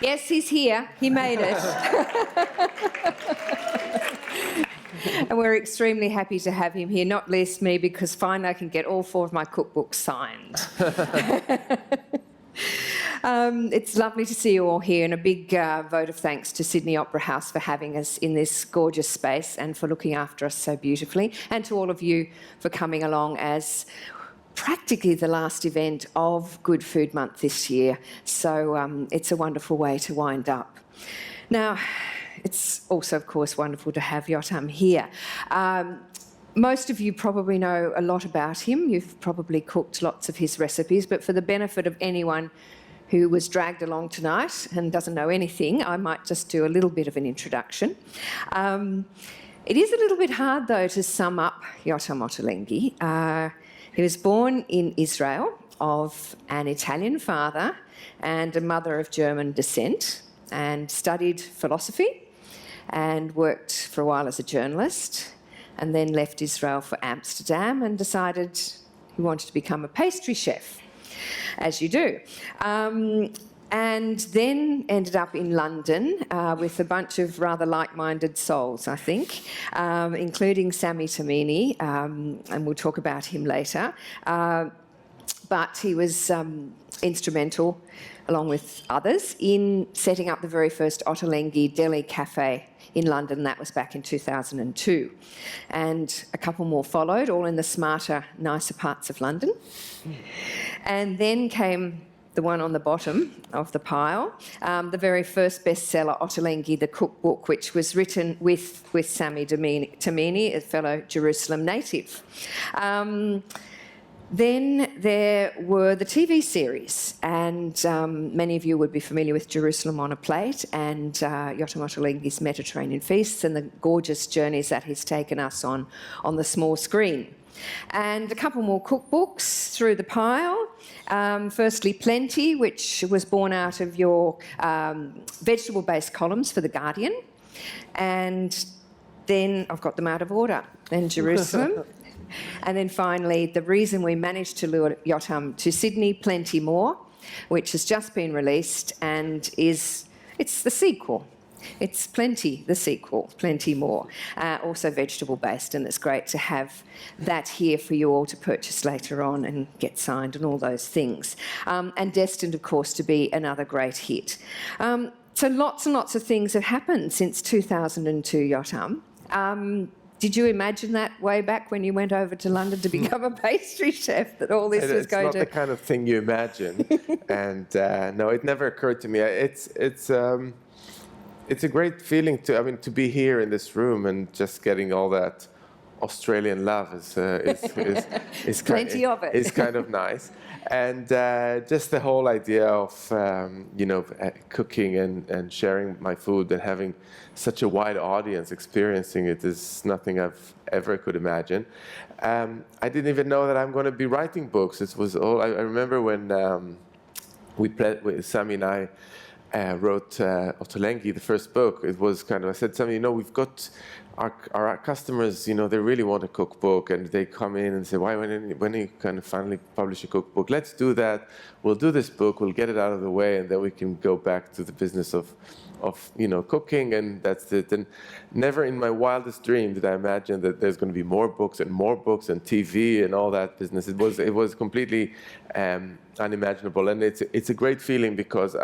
Yes, he's here. He made it. And we're extremely happy to have him here, not least me, because finally I can get all 4 of my cookbooks signed. It's lovely to see you all here, and a big vote of thanks to Sydney Opera House for having us in this gorgeous space and for looking after us so beautifully, and to all of you for coming along as practically the last event of Good Food Month this year. So it's a wonderful way to wind up. Now, it's also, of course, wonderful to have Yotam here. Most of you probably know a lot about him. You've probably cooked lots of his recipes, but for the benefit of anyone who was dragged along tonight and doesn't know anything, I might just do a little bit of an introduction. It is a little bit hard, though, to sum up Yotam Ottolenghi. He was born in Israel of an Italian father and a mother of German descent, and studied philosophy and worked for a while as a journalist, and then left Israel for Amsterdam and decided he wanted to become a pastry chef, as you do. And then ended up in London with a bunch of rather like-minded souls, I think, including Sami Tamimi, and we'll talk about him later. But he was instrumental, along with others, in setting up the very first Ottolenghi Deli Cafe in London. That was back in 2002. And a couple more followed, all in the smarter, nicer parts of London. And then came the one on the bottom of the pile, the very first bestseller, Ottolenghi, the cookbook, which was written with Sami Tamimi, a fellow Jerusalem native. Then there were the TV series, and many of you would be familiar with Jerusalem on a Plate and Yotam Ottolenghi's Mediterranean Feasts and the gorgeous journeys that he's taken us on the small screen. And a couple more cookbooks through the pile. Firstly, Plenty, which was born out of your vegetable-based columns for The Guardian. And then, I've got them out of order, then Jerusalem. And then finally, the reason we managed to lure Yotam to Sydney, Plenty More, which has just been released and it's the sequel. It's Plenty, the sequel, Plenty More, also vegetable-based, and it's great to have that here for you all to purchase later on and get signed and all those things. And destined, of course, to be another great hit. So lots and lots of things have happened since 2002, Yotam. Did you imagine that way back when you went over to London to become a pastry chef, that all this was going to... It's not the kind of thing you imagine. And no, it never occurred to me. It's a great feeling to be here in this room and just getting all that Australian love is plenty of it. Is kind of nice. And just the whole idea of cooking and sharing my food and having such a wide audience experiencing it is nothing I've ever could imagine. I didn't even know that I'm going to be writing books. It was all. I remember when Sami and I wrote Ottolenghi, the first book. It was kind of, I said, Sami, we've got our customers, they really want a cookbook, and they come in and say, when are you kind of finally publish a cookbook? Let's do that. We'll do this book. We'll get it out of the way, and then we can go back to the business of cooking, and that's it. And never in my wildest dream did I imagine that there's going to be more books and TV and all that business. It was completely unimaginable, and it's a great feeling because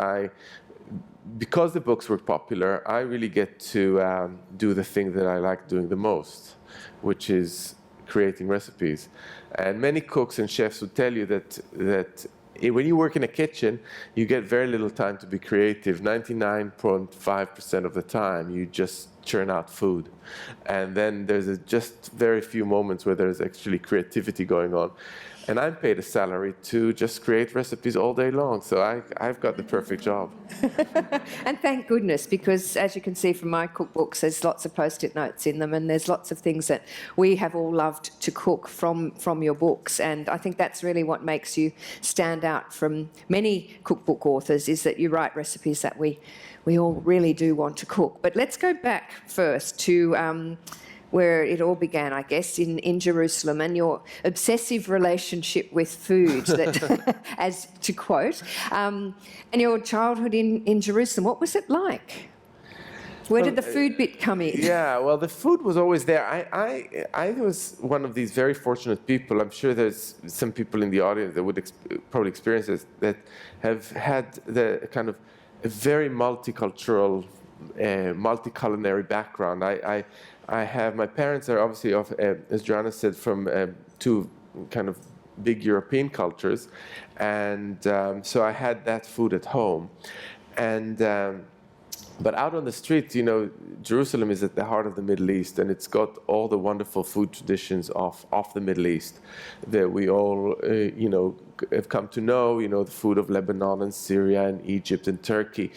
the books were popular. I really get to do the thing that I like doing the most, which is creating recipes. And many cooks and chefs would tell you that when you work in a kitchen, you get very little time to be creative. 99.5% of the time, you just churn out food. And then there's just very few moments where there's actually creativity going on. And I'm paid a salary to just create recipes all day long, so I've got the perfect job. And thank goodness, because as you can see from my cookbooks, there's lots of post-it notes in them, and there's lots of things that we have all loved to cook from your books. And I think that's really what makes you stand out from many cookbook authors, is that you write recipes that we all really do want to cook. But let's go back first to where it all began, I guess, in Jerusalem, and your obsessive relationship with food, that, as to quote, and your childhood in Jerusalem. What was it like? Where did the food bit come in? Yeah, well, the food was always there. I was one of these very fortunate people. I'm sure there's some people in the audience that would probably experience this, that have had the kind of a very multicultural, multi-culinary background. I have, my parents are obviously, as Joanna said, from two kind of big European cultures, and so I had that food at home. And but out on the street, you know, Jerusalem is at the heart of the Middle East, and it's got all the wonderful food traditions of the Middle East that we all, you know, have come to know. You know, the food of Lebanon and Syria and Egypt and Turkey.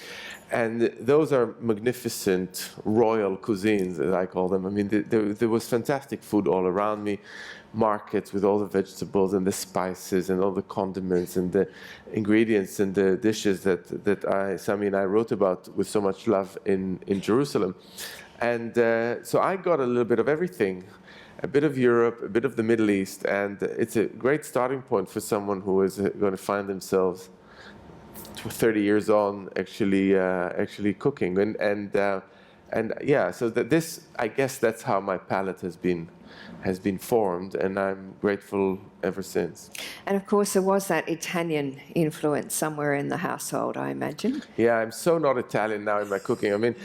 And those are magnificent royal cuisines, as I call them. I mean, there was fantastic food all around me. Markets with all the vegetables and the spices and all the condiments and the ingredients and the dishes that Sami and I wrote about with so much love in Jerusalem. And so I got a little bit of everything, a bit of Europe, a bit of the Middle East, and it's a great starting point for someone who is going to find themselves 30 years on actually cooking. And yeah, so this, I guess that's how my palate has been formed, and I'm grateful ever since. And of course, there was that Italian influence somewhere in the household, I imagine. Yeah, I'm so not Italian now in my cooking. I mean,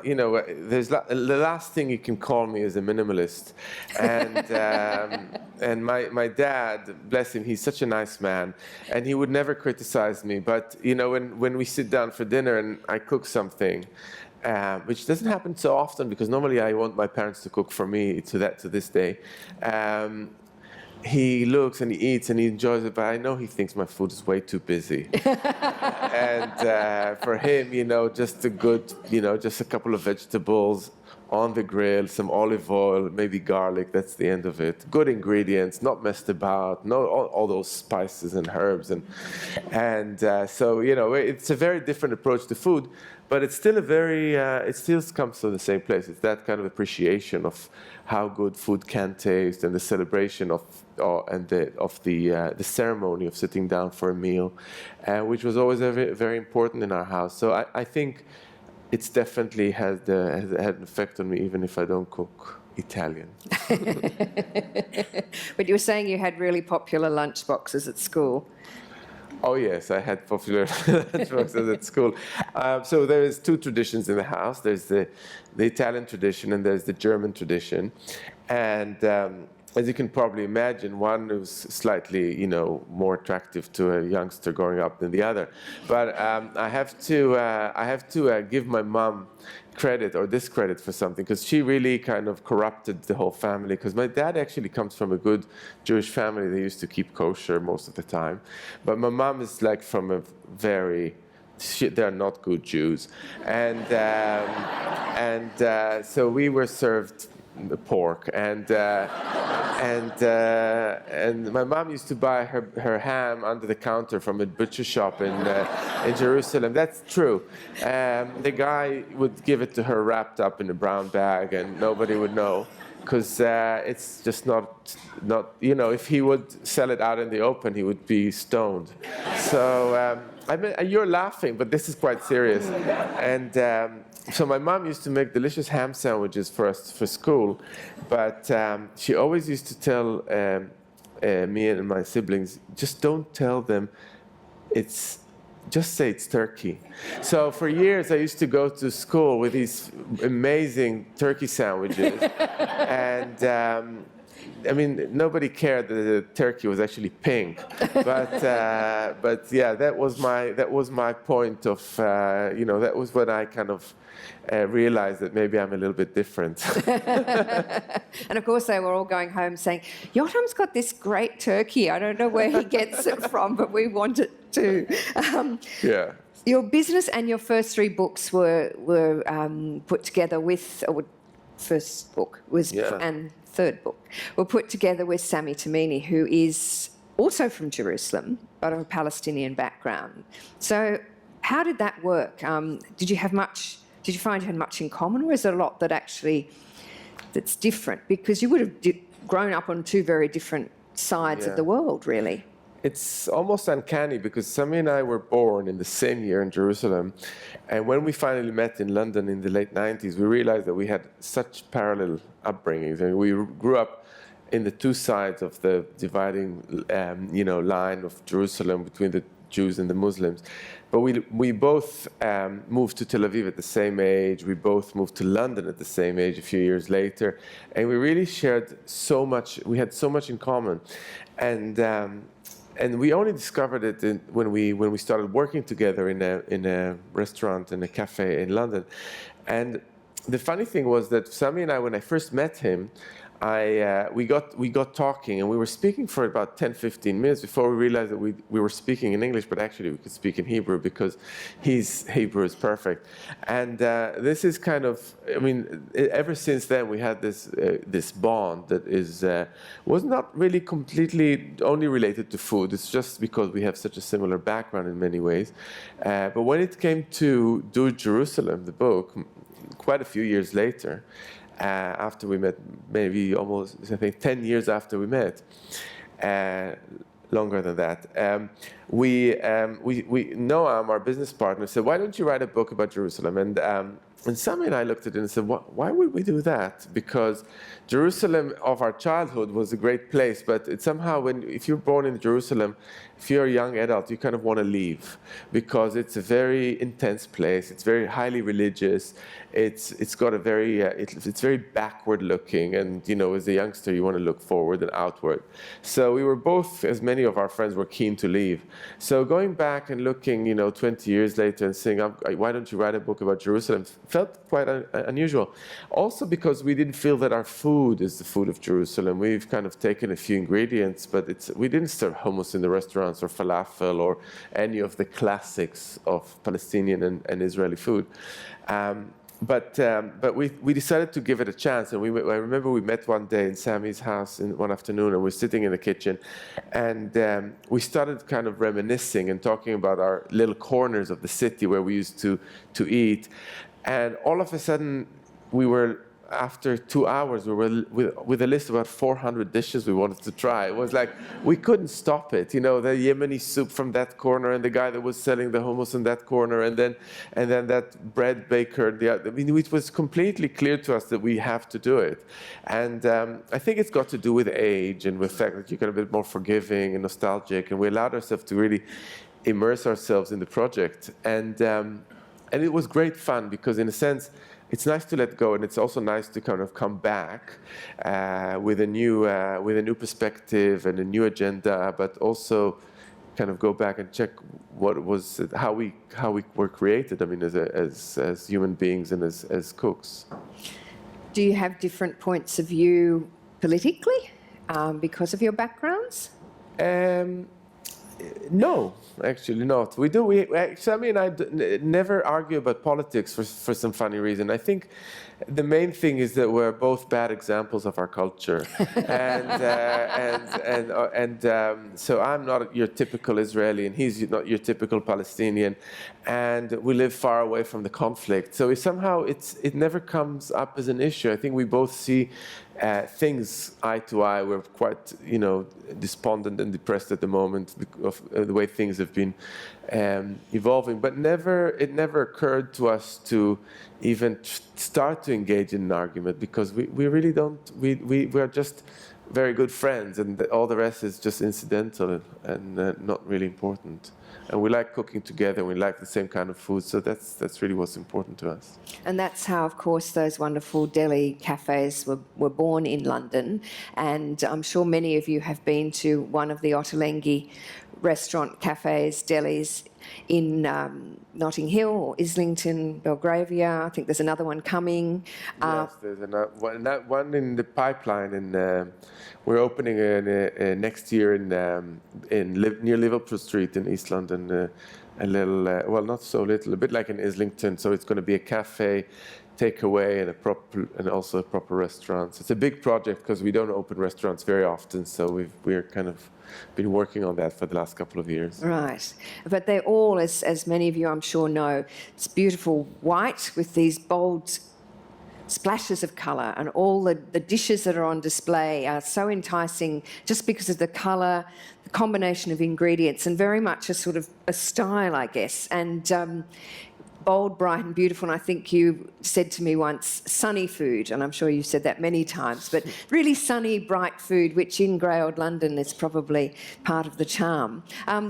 you know, the last thing you can call me is a minimalist, and my dad, bless him, he's such a nice man, and he would never criticize me. But you know, when we sit down for dinner and I cook something, which doesn't happen so often because normally I want my parents to cook for me to this day. He looks and he eats and he enjoys it, but I know he thinks my food is way too busy. And for him, you know, just a couple of vegetables on the grill, some olive oil, maybe garlic, that's the end of it. Good ingredients, not messed about, no all those spices and herbs. And so, you know, it's a very different approach to food, but it's still it still comes from the same place. It's that kind of appreciation of how good food can taste and the celebration of the ceremony of sitting down for a meal, which was always very important in our house. So I think it's definitely had an effect on me, even if I don't cook Italian. But you were saying you had really popular lunch boxes at school. Oh yes, I had popular lunch boxes at school. So there's two traditions in the house. There's the Italian tradition and there's the German tradition. And as you can probably imagine, one was slightly, you know, more attractive to a youngster growing up than the other. But I have to give my mom credit or discredit for something, because she really kind of corrupted the whole family. Because my dad actually comes from a good Jewish family. They used to keep kosher most of the time. But my mom is like from a they're not good Jews. And so we were served pork, and my mom used to buy her ham under the counter from a butcher shop in Jerusalem. That's true. The guy would give it to her wrapped up in a brown bag, and nobody would know, because it's just not, you know, if he would sell it out in the open, he would be stoned. So I mean, you're laughing, but this is quite serious. And so my mom used to make delicious ham sandwiches for us for school, but she always used to tell me and my siblings, just don't tell them just say it's turkey. So for years I used to go to school with these amazing turkey sandwiches, and I mean, nobody cared that the turkey was actually pink, but yeah, that was my point of, you know, that was when I kind of realized that maybe I'm a little bit different. And of course, they were all going home saying, Yotam's got this great turkey. I don't know where he gets it from, but we want it too. Yeah. Your business and your first three books were put together with, or first book was, and third book, were put together with Sami Tamimi, who is also from Jerusalem, but of a Palestinian background. So how did that work? Did you have much did you find you had much in common, or is there a lot that's different? Because you would have grown up on two very different sides of the world, really. It's almost uncanny because Sami and I were born in the same year in Jerusalem. And when we finally met in London in the late 90s, we realized that we had such parallel upbringings. And we grew up in the two sides of the dividing line of Jerusalem between the Jews and the Muslims. But we both moved to Tel Aviv at the same age. We both moved to London at the same age a few years later. And we really shared so much. We had so much in common. And we only discovered it when we started working together in a restaurant, in a cafe in London. And the funny thing was that Sami and I, when I first met him, we got talking, and we were speaking for about 10-15 minutes before we realized that we were speaking in English, but actually we could speak in Hebrew because his Hebrew is perfect. And this is kind of, I mean, ever since then we had this bond that was not really completely only related to food. It's just because we have such a similar background in many ways. But when it came to Do Jerusalem, the book, quite a few years later, after we met, maybe almost, I think, 10 years after we met, longer than that. Noam, our business partner, said, "Why don't you write a book about Jerusalem?" And Sami and I looked at it and said, "Why would we do that?" Because Jerusalem of our childhood was a great place, but it somehow, if you're born in Jerusalem, if you're a young adult, you kind of want to leave because it's a very intense place. It's very highly religious. It's got a very it's very backward looking, and as a youngster, you want to look forward and outward. So we were both, as many of our friends, were keen to leave. So going back and looking, 20 years later and saying, "Why don't you write a book about Jerusalem?" felt quite unusual. Also because we didn't feel that our food is the food of Jerusalem. We've kind of taken a few ingredients, but we didn't serve hummus in the restaurants or falafel or any of the classics of Palestinian and Israeli food. But we decided to give it a chance, and I remember we met one day in Sami's house one afternoon, and we're sitting in the kitchen, and we started kind of reminiscing and talking about our little corners of the city where we used to eat, and all of a sudden after 2 hours, we were with a list of about 400 dishes we wanted to try. It was like we couldn't stop it. The Yemeni soup from that corner, and the guy that was selling the hummus in that corner, and then that bread baker. It was completely clear to us that we have to do it. And I think it's got to do with age and with the fact that you get a bit more forgiving and nostalgic, and we allowed ourselves to really immerse ourselves in the project. And it was great fun because, in a sense, it's nice to let go, and it's also nice to kind of come back with a new perspective and a new agenda, but also kind of go back and check how we were created. I mean, as human beings and as cooks. Do you have different points of view politically because of your backgrounds? No, actually not. Sami and I never argue about politics for some funny reason. I think the main thing is that we're both bad examples of our culture, and so I'm not your typical Israeli, and he's not your typical Palestinian, and we live far away from the conflict. So it never comes up as an issue. I think we both see things eye to eye. We're quite, despondent and depressed at the moment of the way things have been evolving. But it never occurred to us to even start to engage in an argument because we really don't. We are just very good friends, and all the rest is just incidental and not really important. And we like cooking together. We like the same kind of food, so that's really what's important to us. And that's how, of course, those wonderful deli cafes were born in London. And I'm sure many of you have been to one of the Ottolenghi restaurant cafes, delis in Notting Hill or Islington, Belgravia. I think there's another one coming. Yes, there's one in the pipeline, and we're opening next year near Liverpool Street in East London. A little, well, not so little, a bit like in Islington. So it's going to be a cafe takeaway and also a proper restaurant. So it's a big project because we don't open restaurants very often. So we're kind of been working on that for the last couple of years. Right. But they're all, as many of you I'm sure know, it's beautiful white with these bold splashes of colour, and all the dishes that are on display are so enticing just because of the colour, the combination of ingredients, and very much a sort of a style, I guess. And bold, bright and beautiful. And I think you said to me once, sunny food, and I'm sure you've said that many times, but really sunny, bright food, which in grey old London is probably part of the charm.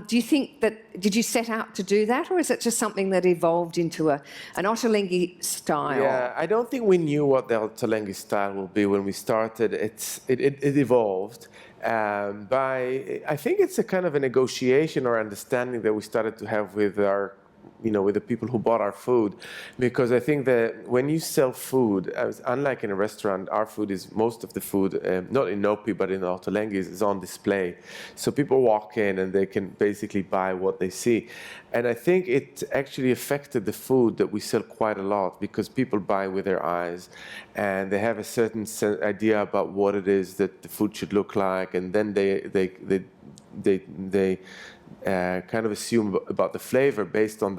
Do you think did you set out to do that, or is it just something that evolved into an Ottolenghi style? Yeah, I don't think we knew what the Ottolenghi style will be when we started. It evolved. I think it's a kind of a negotiation or understanding that we started to have with with the people who bought our food, because I think that when you sell food, unlike in a restaurant, our food is, most of the food, not in Nopi but in Ottolenghi, is on display. So people walk in and they can basically buy what they see. And I think it actually affected the food that we sell quite a lot, because people buy with their eyes and they have a certain idea about what it is that the food should look like, and then they kind of assume about the flavor based on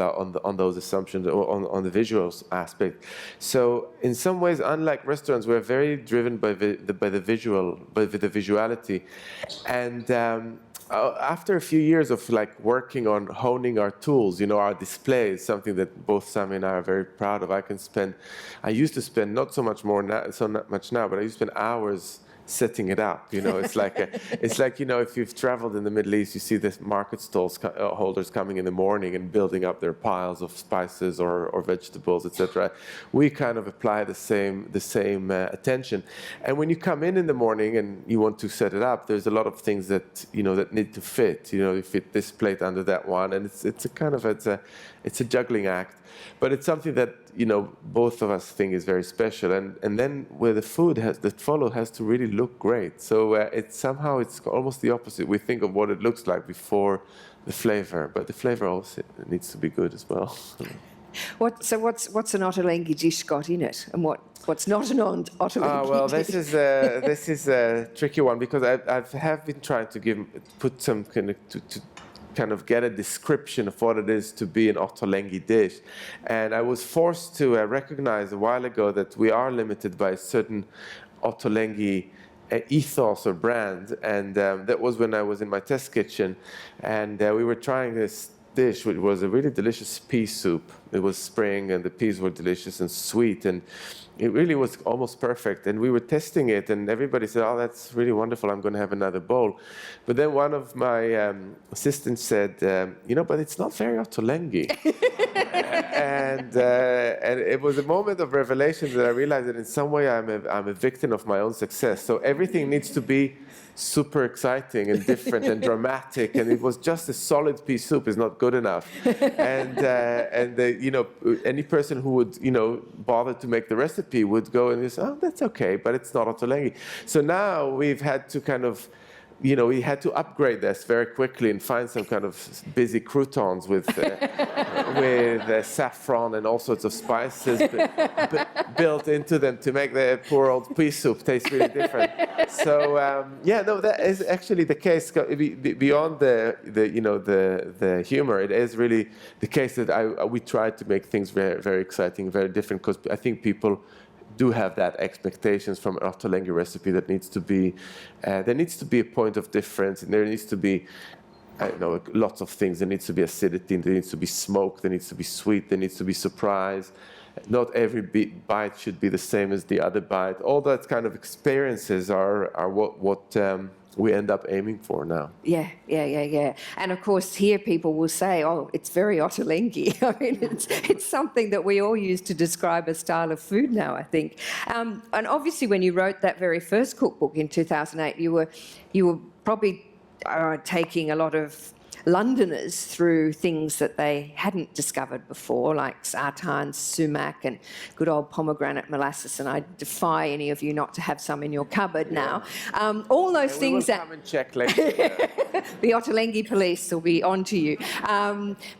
those assumptions, or on the visuals aspect. So in some ways, unlike restaurants, we're very driven by the visuality. And after a few years of working on honing our tools, our displays, something that both Sami and I are very proud of. I used to spend not so much now, but I used to spend hours setting it up. It's like if you've traveled in the Middle East, you see the market stalls holders coming in the morning and building up their piles of spices or vegetables, etc. We kind of apply the same attention. And when you come in the morning and you want to set it up, there's a lot of things that that need to fit. You fit this plate under that one, and it's a juggling act. But it's something that both of us think is very special, and then where the food has to really look great. So it's almost the opposite. We think of what it looks like before the flavor, but the flavor also needs to be good as well. What's an Ottolenghi dish got in it, and what's not an Ottolenghi well, dish? this is a tricky one, because I have been trying to put some kind of get a description of what it is to be an Ottolenghi dish. And I was forced to recognize a while ago that we are limited by a certain Ottolenghi ethos or brand. And that was when I was in my test kitchen, and we were trying this dish, which was a really delicious pea soup. It was spring and the peas were delicious and sweet, and it really was almost perfect. And we were testing it, and everybody said, "Oh, that's really wonderful. I'm going to have another bowl." But then one of my assistants said, "But it's not very Ottolenghi." and it was a moment of revelation that I realized that in some way I'm a victim of my own success. So everything needs to be super exciting and different and dramatic, and it was just a solid pea soup is not good enough. And any person who would bother to make the recipe would go and say, "Oh, that's okay, but it's not Ottolenghi." So now we've had to kind of we had to upgrade this very quickly and find some kind of busy croutons with saffron and all sorts of spices built into them to make the poor old pea soup taste really different. So that is actually the case. Beyond the humor, it is really the case that we try to make things very, very exciting, very different, because I think people do have that expectations from an Ottolenghi recipe that needs to be, there needs to be a point of difference, and there needs to be, lots of things. There needs to be acidity, there needs to be smoke, there needs to be sweet, there needs to be surprise. Not every bite should be the same as the other bite. All that kind of experiences are what we end up aiming for now. Yeah. And of course, here people will say, "Oh, it's very Ottolenghi." I mean, it's something that we all use to describe a style of food now, I think. And obviously, when you wrote that very first cookbook in 2008, you were probably taking a lot of Londoners through things that they hadn't discovered before, like sartans, sumac, and good old pomegranate molasses. And I defy any of you not to have some in your cupboard now. All those things that come and check later. the Ottolenghi police will be on to you.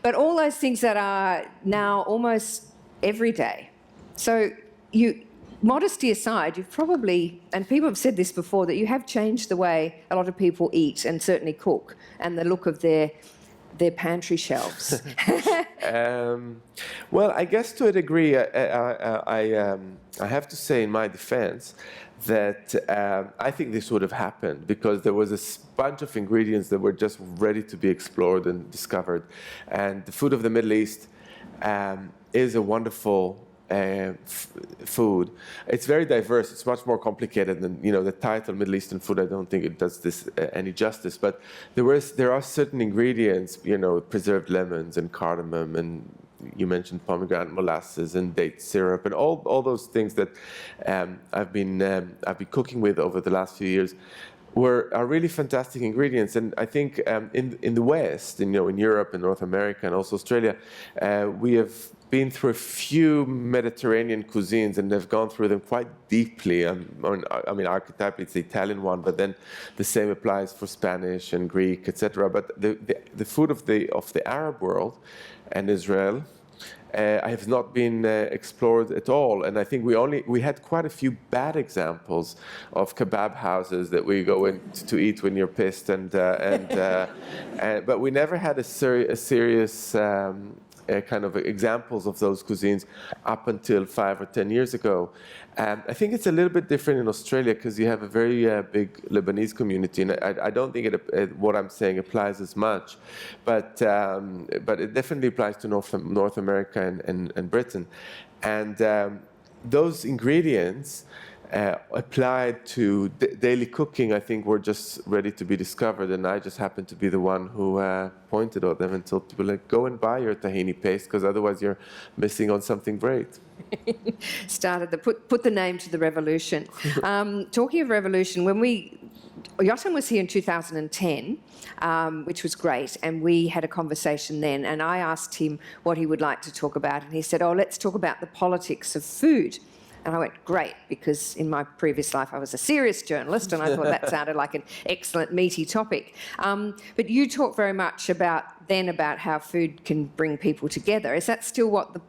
But all those things that are now almost everyday. So modesty aside, you've probably, and people have said this before, that you have changed the way a lot of people eat and certainly cook, and the look of their pantry shelves. Well, I guess to a degree, I have to say in my defense that I think this would have happened because there was a bunch of ingredients that were just ready to be explored and discovered. And the food of the Middle East is a wonderful food. It's very diverse. It's much more complicated than the title Middle Eastern food. I don't think it does this any justice. But there are certain ingredients, preserved lemons and cardamom, and you mentioned pomegranate molasses and date syrup, and all those things that I've been cooking with over the last few years. Are really fantastic ingredients, and I think in the West, in Europe and North America and also Australia, we have been through a few Mediterranean cuisines and have gone through them quite deeply. I mean, archetypally it's the Italian one, but then the same applies for Spanish and Greek, etc. But the food of the Arab world and Israel have not been explored at all, and I think we had quite a few bad examples of kebab houses that we go in to eat when you're pissed, but we never had a serious kind of examples of those cuisines up until 5 or 10 years ago. I think it's a little bit different in Australia because you have a very big Lebanese community, and I don't think what I'm saying applies as much, but it definitely applies to North America and Britain. And those ingredients applied to daily cooking, I think, were just ready to be discovered, and I just happened to be the one who pointed at them and told people, like, go and buy your tahini paste, because otherwise you're missing on something great. Put the name to the revolution. Talking of revolution, Yotam was here in 2010, which was great, and we had a conversation then, and I asked him what he would like to talk about, and he said, let's talk about the politics of food. And I went, great, because in my previous life I was a serious journalist, and I thought that sounded like an excellent, meaty topic. But you talk very much about how food can bring people together. Is that still what the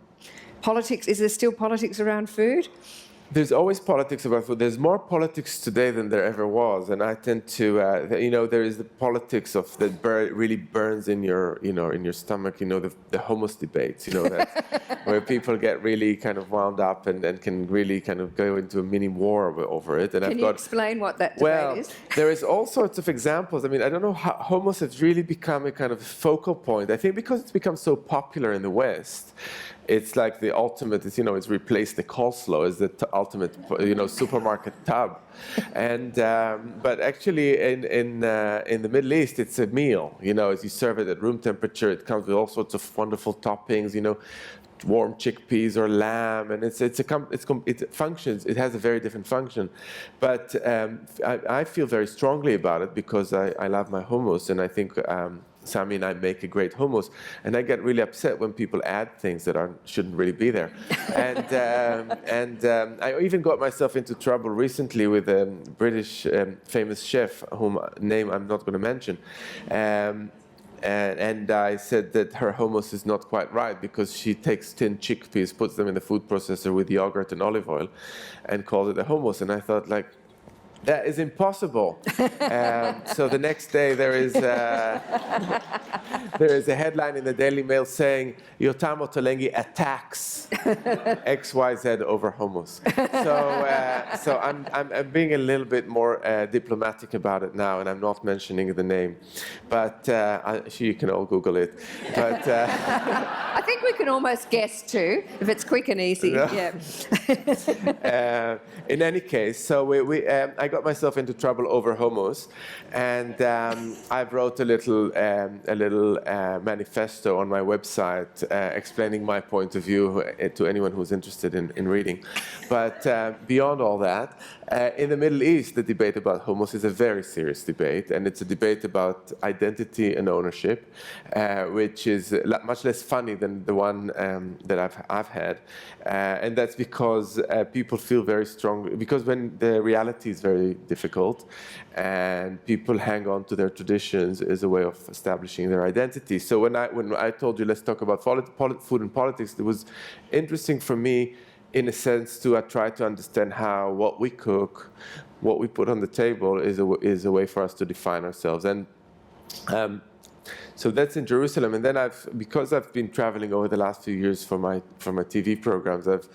politics, is there still politics around food? There's always politics about food. There's more politics today than there ever was, and I tend to, there is the politics of that really burns in your stomach. The hummus debates. That where people get really kind of wound up and can really kind of go into a mini war over it. And can you explain what that debate is? There is all sorts of examples. I mean, I don't know how hummus has really become a kind of focal point. I think because it's become so popular in the West. It's like the ultimate. It's replaced the coleslaw as the ultimate, supermarket tub, and but actually in the Middle East, it's a meal. As you serve it at room temperature, it comes with all sorts of wonderful toppings. Warm chickpeas or lamb, and it functions. It has a very different function, but I feel very strongly about it because I love my hummus, and I think. Sami and I make a great hummus, and I get really upset when people add things that shouldn't really be there. And I even got myself into trouble recently with a British famous chef, whom name I'm not going to mention. And I said that her hummus is not quite right because she takes tin chickpeas, puts them in the food processor with yogurt and olive oil, and calls it a hummus. And I thought, that is impossible. So the next day there is a headline in the Daily Mail saying Yotam Ottolenghi attacks XYZ over hummus. So I'm being a little bit more diplomatic about it now, and I'm not mentioning the name, but you can all Google it. But I think we can almost guess too, if it's quick and easy. No. Yeah. In any case, so I got myself into trouble over hummus, and I wrote a little manifesto on my website explaining my point of view to anyone who's interested in reading. But beyond all that, in the Middle East, the debate about hummus is a very serious debate, and it's a debate about identity and ownership, which is much less funny than the one that I've had, and that's because people feel very strong, because when the reality is very difficult, and people hang on to their traditions as a way of establishing their identity. So when I told you let's talk about food and politics, it was interesting for me in a sense, to try to understand how what we cook, what we put on the table, is a way for us to define ourselves. And so that's in Jerusalem, and then because I've been traveling over the last few years for my TV programs, I've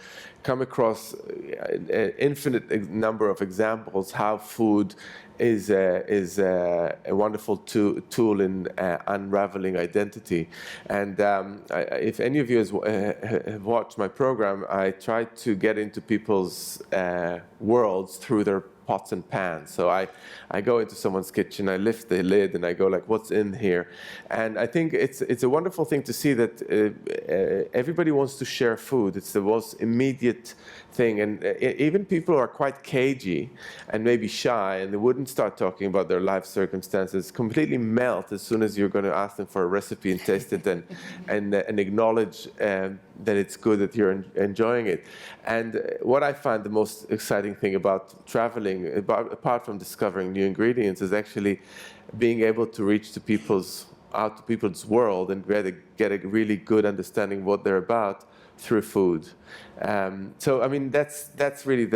come across an infinite number of examples how food is a wonderful tool in unraveling identity. And if any of you have watched my program, I try to get into people's worlds through their pots and pans. So I go into someone's kitchen, I lift the lid, and I go like, what's in here? And I think it's a wonderful thing to see that everybody wants to share food. It's the most immediate thing, and even people who are quite cagey and maybe shy, and they wouldn't start talking about their life circumstances, completely melt as soon as you're going to ask them for a recipe and taste it and acknowledge that it's good, that you're enjoying it. And what I find the most exciting thing about traveling, apart from discovering new ingredients, is actually being able to reach to people's world and get a really good understanding of what they're about through food. So I mean, that's really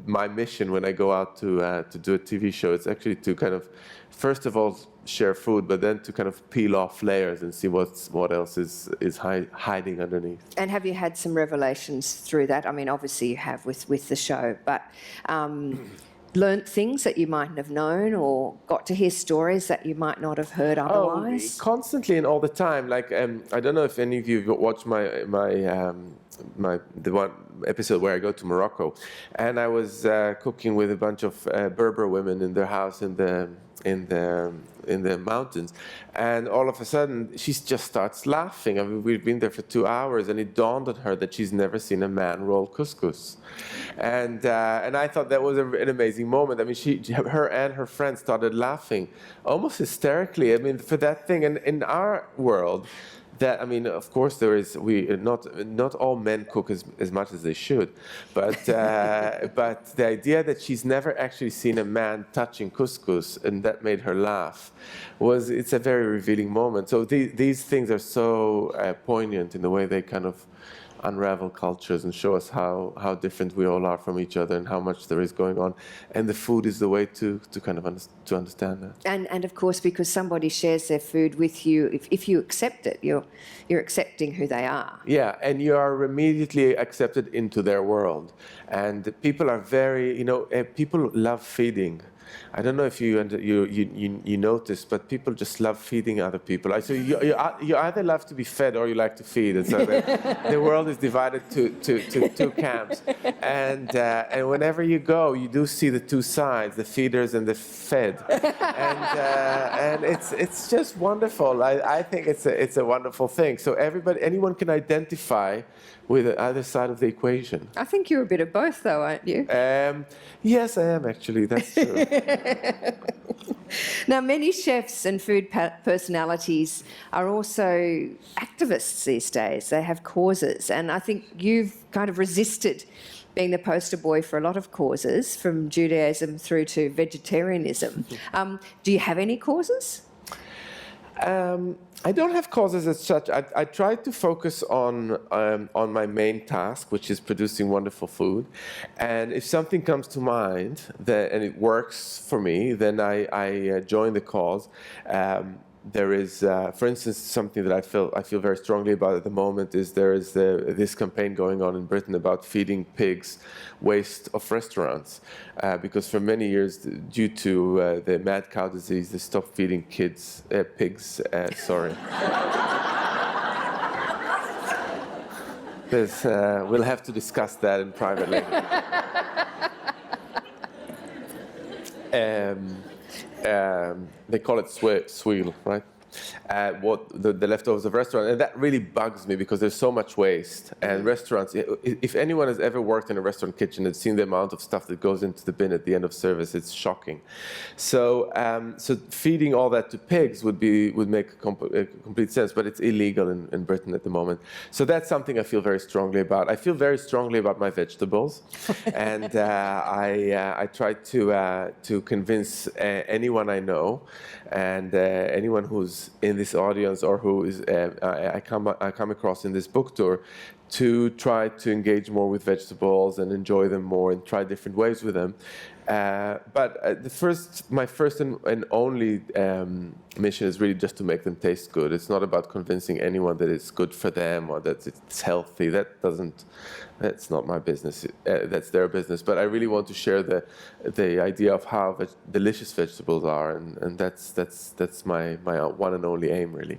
my mission when I go out to do a TV show. It's actually to kind of, first of all, share food, but then to kind of peel off layers and see what else is hiding underneath. And have you had some revelations through that? I mean, obviously you have with the show, but learnt things that you mightn't have known, or got to hear stories that you might not have heard otherwise? Oh, constantly and all the time. Like I don't know if any of you have watched the one episode where I go to Morocco, and I was cooking with a bunch of Berber women in their house in the mountains, and all of a sudden she just starts laughing. I mean, we've been there for 2 hours, and it dawned on her that she's never seen a man roll couscous, and I thought that was an amazing moment. I mean, her and her friends started laughing almost hysterically. I mean, for that thing, and in our world. I mean, of course, not all men cook as much as they should, but the idea that she's never actually seen a man touching couscous and that made her laugh, it's a very revealing moment. So these things are so poignant in the way they kind of unravel cultures and show us how different we all are from each other and how much there is going on. And the food is the way to kind of to understand that. And of course, because somebody shares their food with you, if you accept it, you're accepting who they are. Yeah, and you are immediately accepted into their world. And people are very, people love feeding. I don't know if you notice, but people just love feeding other people. So you either love to be fed or you like to feed. And so the world is divided to two camps. And whenever you go, you do see the two sides, the feeders and the fed. And it's just wonderful. I think it's a wonderful thing. So anyone can identify with either side of the equation. I think you're a bit of both, though, aren't you? Yes, I am actually. That's true. Now, many chefs and food personalities are also activists these days. They have causes, and I think you've kind of resisted being the poster boy for a lot of causes, from Judaism through to vegetarianism. Do you have any causes? I don't have causes as such. I try to focus on my main task, which is producing wonderful food. And if something comes to mind and it works for me, then I join the cause. There is, for instance, something that I feel very strongly about at the moment is there is this campaign going on in Britain about feeding pigs waste of restaurants, because for many years, due to the mad cow disease, they stopped feeding pigs. Sorry. We'll have to discuss that in private later. They call it sweel, right? What the leftovers of restaurant, and that really bugs me because there's so much waste. And restaurants, if anyone has ever worked in a restaurant kitchen and seen the amount of stuff that goes into the bin at the end of service, it's shocking. So feeding all that to pigs would make complete sense, but it's illegal in Britain at the moment. So that's something I feel very strongly about. I feel very strongly about my vegetables, and I try to convince anyone I know and anyone who's in this audience or who is I come across in this book tour to try to engage more with vegetables and enjoy them more and try different ways with them. But my first and only mission is really just to make them taste good. It's not about convincing anyone that it's good for them or that it's healthy. That's not my business. That's their business. But I really want to share the idea of how delicious vegetables are, and that's my one and only aim, really.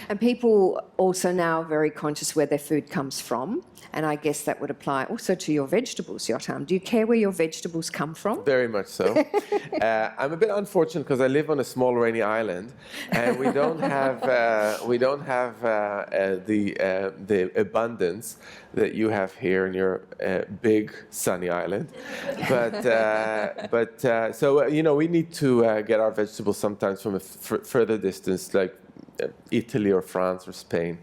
And people also now are very conscious where their food comes from, and I guess that would apply also to your vegetables, Yotam. Do you care where your vegetables come from? Very much so. I'm a bit unfortunate because I live on a small rainy island, and we don't have the abundance that you have here in your big sunny island. But so we need to get our vegetables sometimes from a further distance, like Italy or France or Spain,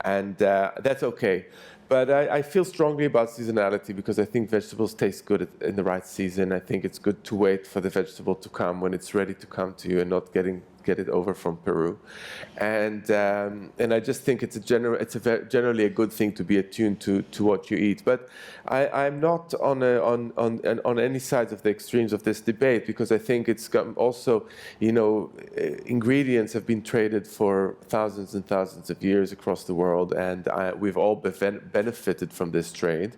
and that's okay. But I feel strongly about seasonality because I think vegetables taste good in the right season. I think it's good to wait for the vegetable to come when it's ready to come to you and not get it over from Peru. And I just think it's generally a good thing to be attuned to what you eat. But I'm not on any sides of the extremes of this debate because I think it's also, ingredients have been traded for thousands and thousands of years across the world, and we've all benefited from this trade.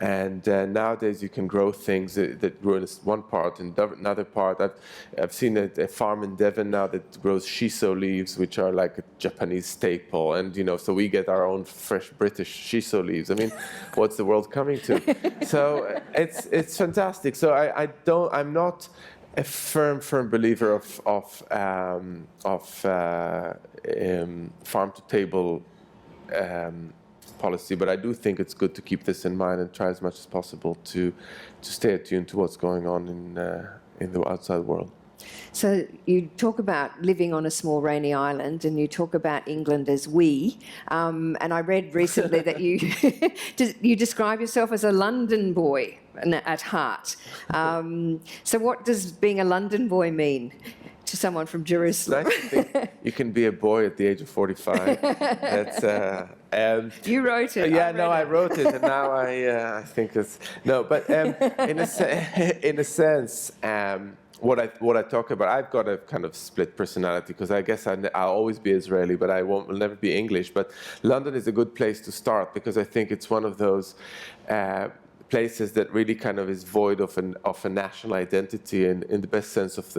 And nowadays you can grow things that grow in one part, in another part. I've seen a farm in Devon now that grows shiso leaves, which are like a Japanese staple, and so we get our own fresh British shiso leaves. I mean, what's the world coming to? So it's fantastic. So I'm not a firm believer of farm to table policy, but I do think it's good to keep this in mind and try as much as possible to stay attuned to what's going on in the outside world. So you talk about living on a small rainy island, and you talk about England as we. And I read recently that you describe yourself as a London boy at heart. So what does being a London boy mean to someone from Jerusalem? It's nice to think you can be a boy at the age of 45. You wrote it. I wrote it, and now I think it's no. But in a sense. What I talk about, I've got a kind of split personality because I guess I'll always be Israeli, but will never be English. But London is a good place to start because I think it's one of those places that really kind of is void of a national identity in the best sense of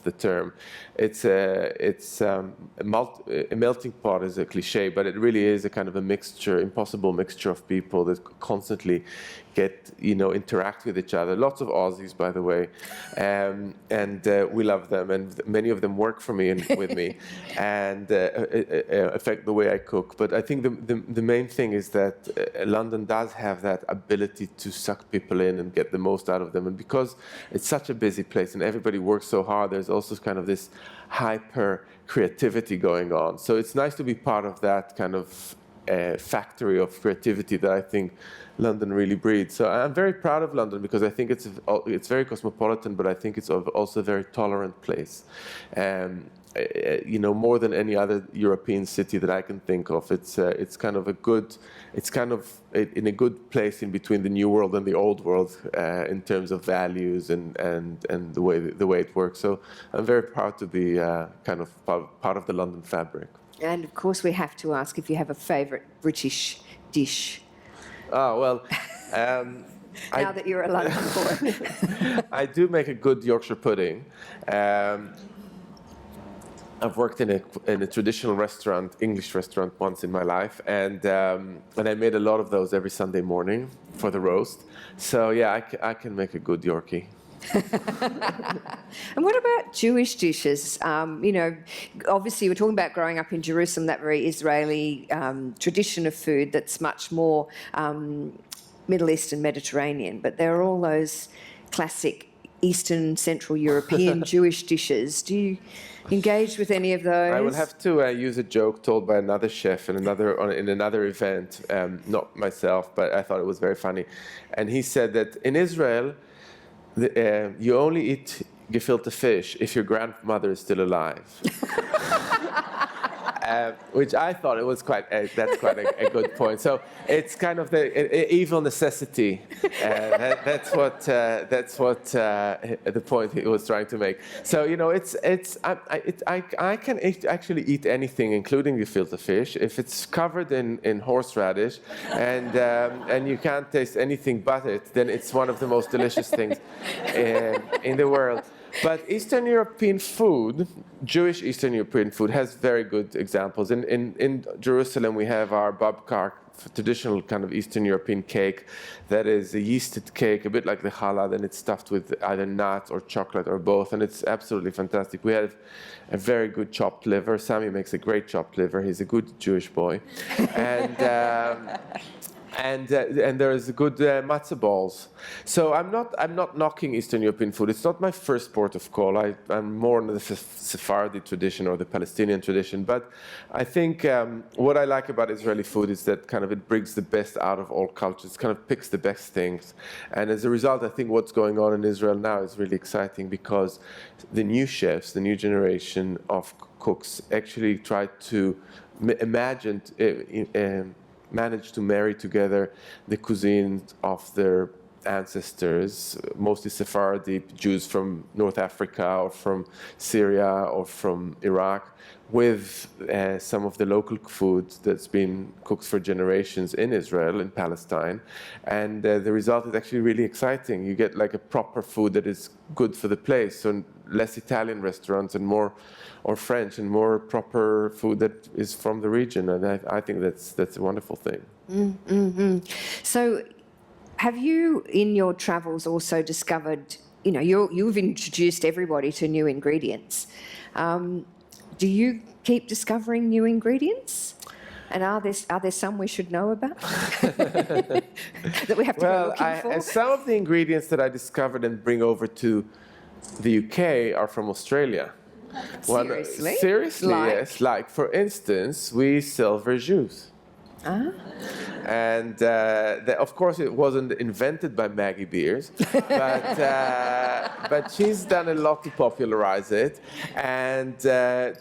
the term. It's a melting pot is a cliche, but it really is a kind of impossible mixture of people that constantly interact with each other. Lots of Aussies, by the way, and we love them, and many of them work for me and with me, and affect the way I cook. But I think the main thing is that London does have that ability to suck people in and get the most out of them, and because it's such a busy place and everybody works so hard, there's also kind of this hyper creativity going on. So it's nice to be part of that kind of factory of creativity that I think London really breeds. So I'm very proud of London because I think it's very cosmopolitan, but I think it's also a very tolerant place. More than any other European city that I can think of. It's kind of in a good place in between the new world and the old world in terms of values and the way it works. So I'm very proud to be kind of part of the London fabric. And of course, we have to ask if you have a favourite British dish. Oh, well. Now that you're a London boy. I do make a good Yorkshire pudding. I've worked in a traditional restaurant, English restaurant, once in my life, and I made a lot of those every Sunday morning for the roast. So yeah, I can make a good Yorkie. And what about Jewish dishes? Obviously we're talking about growing up in Jerusalem, that very Israeli tradition of food that's much more Middle Eastern, Mediterranean, but there are all those classic Eastern, Central European Jewish dishes. Do you engage with any of those? I will have to use a joke told by another chef in another event, not myself, but I thought it was very funny. And he said that in Israel, you only eat gefilte fish if your grandmother is still alive. which I thought it was that's quite a good point. So it's kind of the evil necessity. That's what the point he was trying to make. So I can actually eat anything, including the filter fish, if it's covered in horseradish, and you can't taste anything but it. Then it's one of the most delicious things in the world. But Eastern European food, Jewish Eastern European food, has very good examples. In Jerusalem, we have our babka, traditional kind of Eastern European cake that is a yeasted cake, a bit like the challah, and it's stuffed with either nuts or chocolate or both, and it's absolutely fantastic. We have a very good chopped liver. Sami makes a great chopped liver. He's a good Jewish boy. And there is good matzah balls. So I'm not knocking Eastern European food. It's not my first port of call. I'm more in the Sephardi tradition or the Palestinian tradition. But I think what I like about Israeli food is that kind of it brings the best out of all cultures. It kind of picks the best things. And as a result, I think what's going on in Israel now is really exciting because the new chefs, the new generation of cooks actually try to managed to marry together the cuisines of their ancestors, mostly Sephardi Jews from North Africa or from Syria or from Iraq, with some of the local food that's been cooked for generations in Israel, in Palestine. And the result is actually really exciting. You get like a proper food that is good for the place, so less Italian restaurants and more, or French, and more proper food that is from the region. And I think that's a wonderful thing. Mm-hmm. So have you, in your travels, also discovered, you've introduced everybody to new ingredients. Do you keep discovering new ingredients? And are there some we should know about that we have to go looking for? Some of the ingredients that I discovered and bring over to the UK are from Australia. Seriously? Seriously, yes. Like, for instance, we sell verjus. Ah. And of course, it wasn't invented by Maggie Beers, but she's done a lot to popularize it and to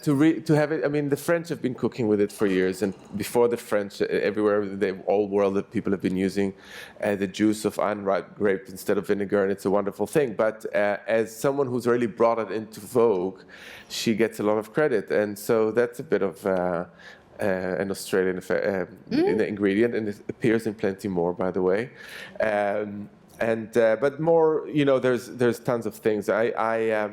have it. I mean, the French have been cooking with it for years, and before the French, everywhere, the whole world, that people have been using the juice of unripe grapes instead of vinegar, and it's a wonderful thing. But as someone who's really brought it into vogue, she gets a lot of credit, and so that's a bit of an Australian ingredient, and it appears in plenty more, by the way. But more, there's tons of things. I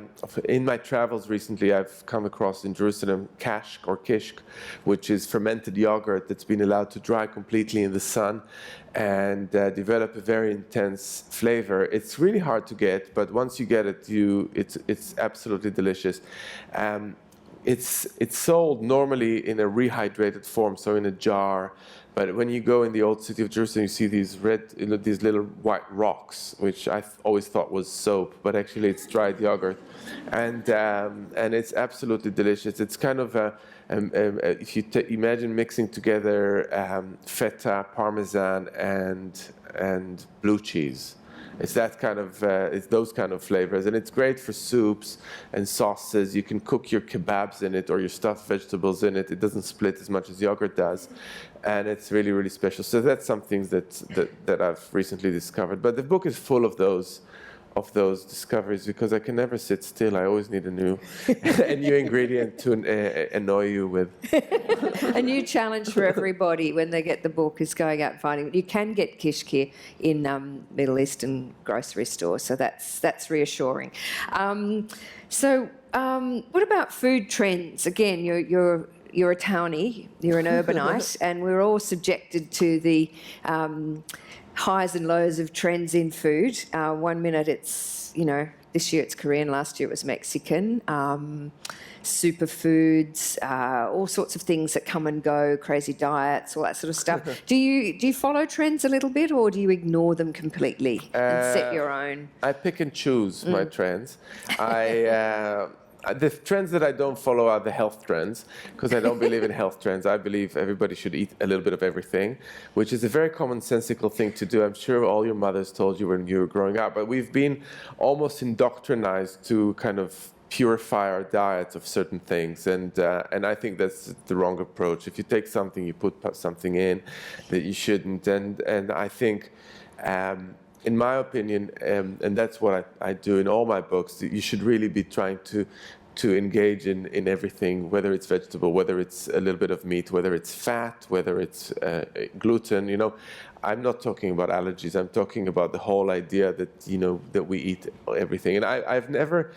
in my travels recently, I've come across in Jerusalem kashk or kishk, which is fermented yogurt that's been allowed to dry completely in the sun and develop a very intense flavor. It's really hard to get, but once you get it, it's absolutely delicious. It's sold normally in a rehydrated form, so in a jar. But when you go in the old city of Jerusalem, you see these these little white rocks, which I always thought was soap, but actually it's dried yogurt, and it's absolutely delicious. It's kind of if you imagine mixing together feta, parmesan, and blue cheese. It's that kind of, it's those kind of flavors, and it's great for soups and sauces. You can cook your kebabs in it or your stuffed vegetables in it. It doesn't split as much as yogurt does, and it's really, really special. So that's some things that I've recently discovered. But the book is full of those discoveries because I can never sit still. I always need a new ingredient to annoy you with. A new challenge for everybody when they get the book is going out and finding it. You can get kishk here in Middle Eastern grocery stores, so that's reassuring. What about food trends? Again, you're a townie, you're an urbanite, and we're all subjected to the highs and lows of trends in food. 1 minute it's, this year it's Korean, last year it was Mexican. Superfoods, all sorts of things that come and go, crazy diets, all that sort of stuff. Do you follow trends a little bit, or do you ignore them completely and set your own? I pick and choose my trends. The trends that I don't follow are the health trends, because I don't believe in health trends. I believe everybody should eat a little bit of everything, which is a very commonsensical thing to do. I'm sure all your mothers told you when you were growing up, but we've been almost indoctrinized to kind of purify our diets of certain things, and I think that's the wrong approach. If you take something, you put something in that you shouldn't, and I think. In my opinion, and that's what I do in all my books, you should really be trying to engage in everything, whether it's vegetable, whether it's a little bit of meat, whether it's fat, whether it's gluten. You know, I'm not talking about allergies. I'm talking about the whole idea that, you know, that we eat everything. And I've never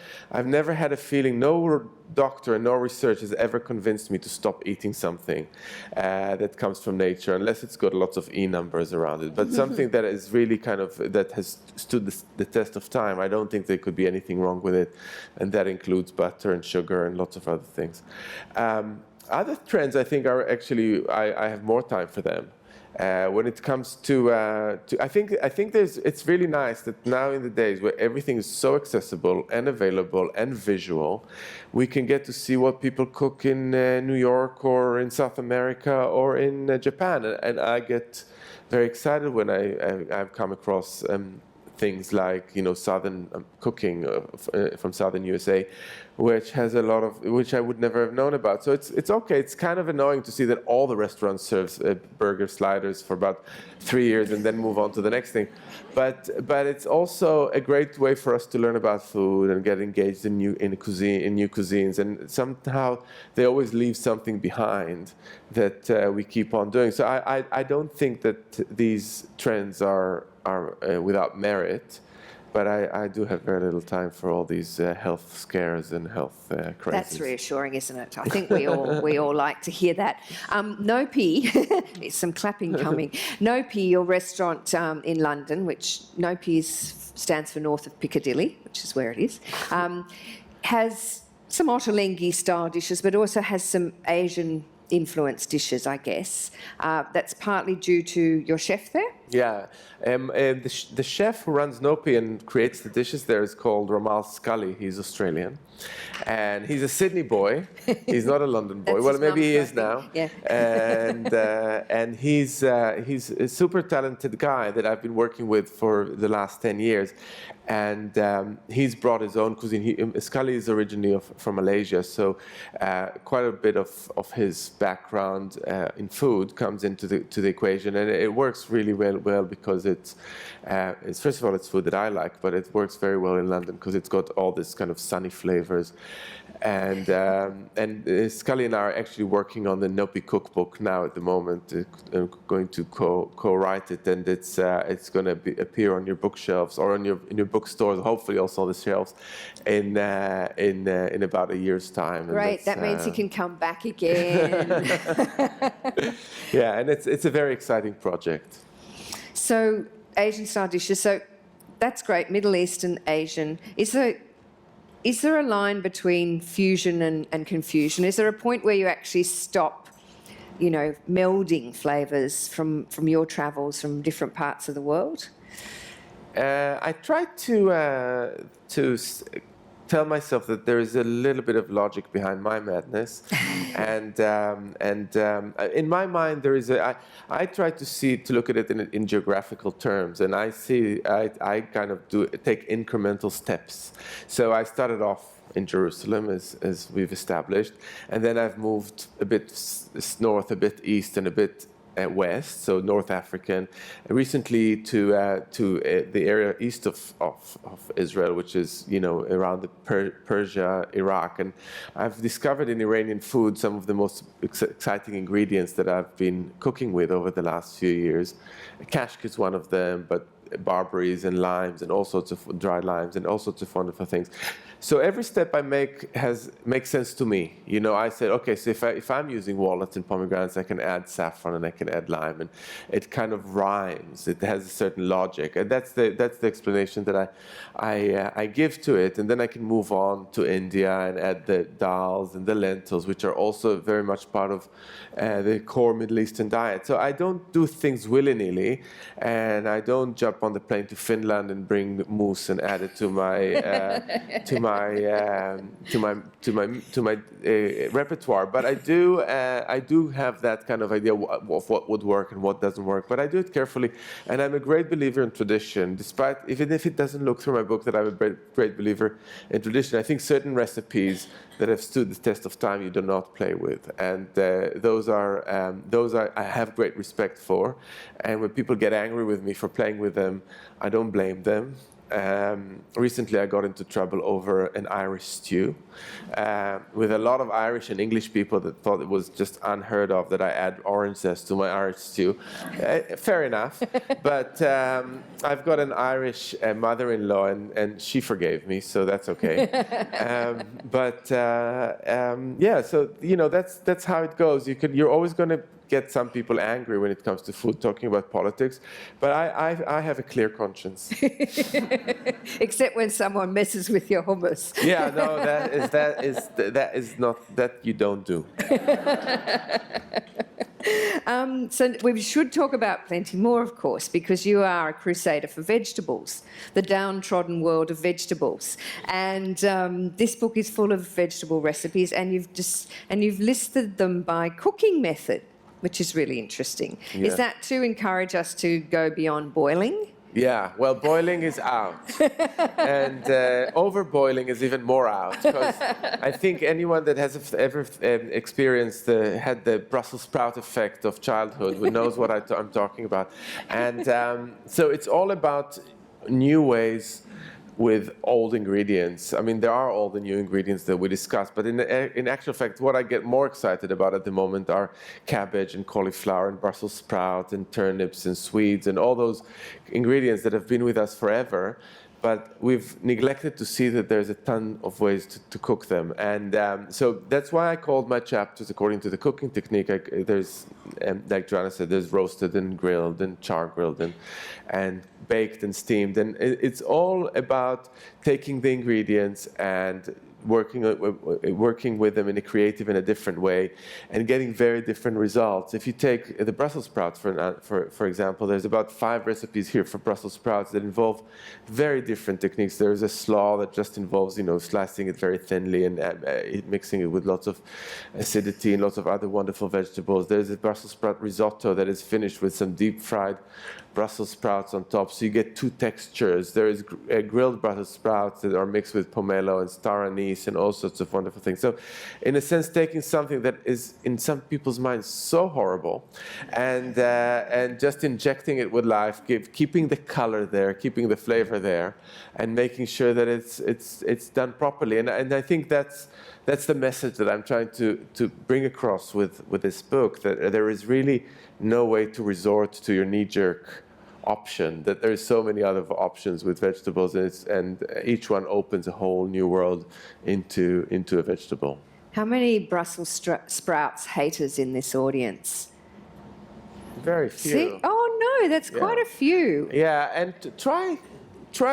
had a feeling. No doctor and no research has ever convinced me to stop eating something that comes from nature, unless it's got lots of E numbers around it. But something that is really kind of, that has stood the test of time, I don't think there could be anything wrong with it. And that includes butter and sugar and lots of other things. Other trends, I think, are actually, I have more time for them. When it comes to I think it's really nice that now in the days where everything is so accessible and available and visual, we can get to see what people cook in New York or in South America or in Japan, and I get very excited when I've come across things like, you know, southern cooking from southern USA, which has a lot of, which I would never have known about. So it's okay. It's kind of annoying to see that all the restaurants serve burger sliders for about 3 years and then move on to the next thing. But it's also a great way for us to learn about food and get engaged in new cuisines. And somehow they always leave something behind that we keep on doing. So I don't think that these trends are without merit, but I do have very little time for all these health scares and health crazes. That's reassuring, isn't it? I think we all like to hear that. Nopi, there's some clapping coming. Nopi, your restaurant in London, which Nopi stands for North of Piccadilly, which is where it is, has some Ottolenghi style dishes, but also has some Asian influenced dishes, I guess. That's partly due to your chef there? Yeah. The chef who runs Nopi and creates the dishes there is called Ramal Scully. He's Australian. And he's a Sydney boy. He's not a London boy. Well, maybe he is now. Yeah. And he's a super talented guy that I've been working with for the last 10 years. And he's brought his own cuisine. Scully is originally from Malaysia, so quite a bit of his background in food comes into the equation, and it works really well because it's first of all, it's food that I like, but it works very well in London because it's got all this kind of sunny flavors. And Scully and I are actually working on the Nopi cookbook now at the moment. Going to co-write it, and it's going to appear on your bookshelves or in your bookstores, hopefully also on the shelves, in about a year's time. Great, that means you can come back again. Yeah, and it's a very exciting project. So Asian style dishes. So that's great. Middle Eastern, Asian. Is there a line between fusion and confusion? Is there a point where you actually stop, you know, melding flavours from your travels from different parts of the world? I try to tell myself that there is a little bit of logic behind my madness, and in my mind there is I try to look at it in geographical terms, and I kind of take incremental steps. So I started off in Jerusalem, as we've established, and then I've moved a bit north, a bit east, and a bit west, so North African, recently to the area east of Israel, which is, you know, around the Persia, Iraq, and I've discovered in Iranian food some of the most exciting ingredients that I've been cooking with over the last few years. Kashk is one of them, but barberries and limes and all sorts of dried limes and all sorts of wonderful things. So every step I make makes sense to me. You know, I said, okay, so if I'm using walnuts and pomegranates, I can add saffron and I can add lime, and it kind of rhymes. It has a certain logic, and that's the explanation that I give to it. And then I can move on to India and add the dals and the lentils, which are also very much part of the core Middle Eastern diet. So I don't do things willy-nilly, and I don't jump up on the plane to Finland and bring mousse and add it to my repertoire. But I do have that kind of idea of what would work and what doesn't work. But I do it carefully, and I'm a great believer in tradition. Despite even if it doesn't look through my book that I'm a great believer in tradition, I think certain recipes that have stood the test of time you do not play with, and those are I have great respect for. And when people get angry with me for playing with them, I don't blame them. Recently I got into trouble over an Irish stew with a lot of Irish and English people that thought it was just unheard of that I add orange zest to my Irish stew. Fair enough, but I've got an Irish mother-in-law and she forgave me, so that's okay. Yeah, so that's how it goes. You're always going to get some people angry when it comes to food, talking about politics, but I have a clear conscience. Except when someone messes with your hummus. Yeah, no, that is not, that you don't do. So we should talk about plenty more, of course, because you are a crusader for vegetables, the downtrodden world of vegetables. And this book is full of vegetable recipes, and you've listed them by cooking method, which is really interesting. Yeah. Is that to encourage us to go beyond boiling? Yeah, well, boiling is out, and overboiling is even more out. Because I think anyone that has ever experienced had the Brussels sprout effect of childhood knows what I'm talking about. And so it's all about new ways with old ingredients. I mean, there are all the new ingredients that we discussed, but in actual fact, what I get more excited about at the moment are cabbage and cauliflower and Brussels sprout and turnips and Swedes and all those ingredients that have been with us forever, but we've neglected to see that there's a ton of ways to cook them. And so that's why I called my chapters according to the cooking technique. There's, like Joanna said, there's roasted and grilled and char-grilled and baked and steamed. And it's all about taking the ingredients and working with them in a creative and a different way and getting very different results. If you take the Brussels sprouts, for example, there's about 5 recipes here for Brussels sprouts that involve very different techniques. There's a slaw that just involves, slicing it very thinly and mixing it with lots of acidity and lots of other wonderful vegetables. There's a Brussels sprout risotto that is finished with some deep fried Brussels sprouts on top, so you get 2 textures. There is grilled Brussels sprouts that are mixed with pomelo and star anise and all sorts of wonderful things. So, in a sense, taking something that is in some people's minds so horrible, and just injecting it with life, keeping the color there, keeping the flavor there, and making sure that it's done properly. And I think that's the message that I'm trying to bring across with this book, that there is really no way to resort to your knee-jerk option, that there's so many other options with vegetables, and each one opens a whole new world into a vegetable. How many Brussels sprouts haters in this audience? Very few. See? Oh no, that's quite a few. Yeah, and try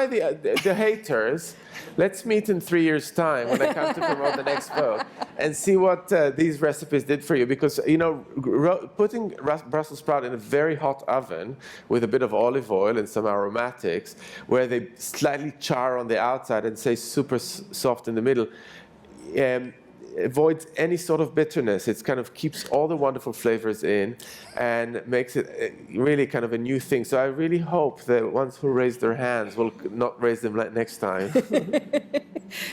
the haters. Let's meet in 3 years' time when I come to promote the next book and see what these recipes did for you. Because, putting Brussels sprout in a very hot oven with a bit of olive oil and some aromatics, where they slightly char on the outside and stay super soft in the middle, avoids any sort of bitterness. It kind of keeps all the wonderful flavors in and makes it really kind of a new thing. So I really hope that ones who raise their hands will not raise them next time.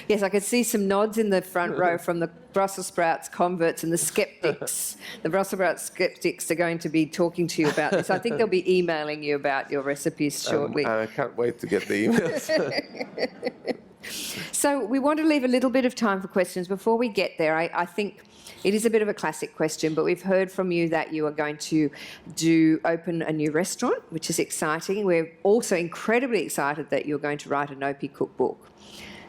Yes, I could see some nods in the front row from the Brussels sprouts converts and the skeptics. The Brussels sprouts skeptics are going to be talking to you about this. I think they'll be emailing you about your recipes shortly. I can't wait to get the emails. So we want to leave a little bit of time for questions. Before we get there, I think it is a bit of a classic question, but we've heard from you that you are going to open a new restaurant, which is exciting. We're also incredibly excited that you're going to write an Opie cookbook